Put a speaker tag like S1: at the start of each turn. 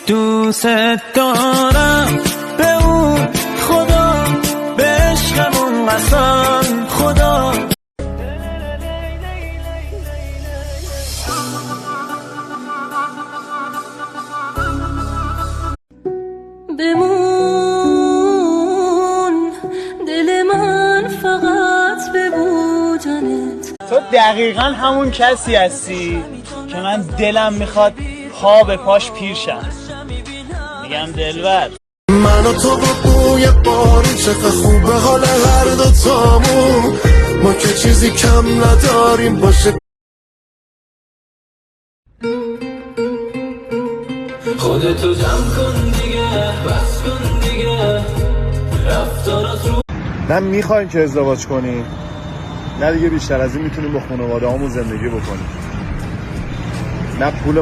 S1: دوست دارم به اون خدا، به عشقمون قسم خدا.
S2: بمون دل من فقط ببو جانت.
S3: تو دقیقا همون کسی هستی که من دلم میخواد پا به پاش پیر شم. میگم دلبر،
S4: من و تو با بوی بارون چقدر خوبه حال هر دوتامون، ما که چیزی کم نداریم باشه.
S1: خودتو جمع کن دیگه، بس کن دیگه رفتارات رو.
S5: نه میخوایم که ازدواج کنیم، نه دیگه بیشتر از این میتونیم با خانواده همون زندگی بکنیم، نه پول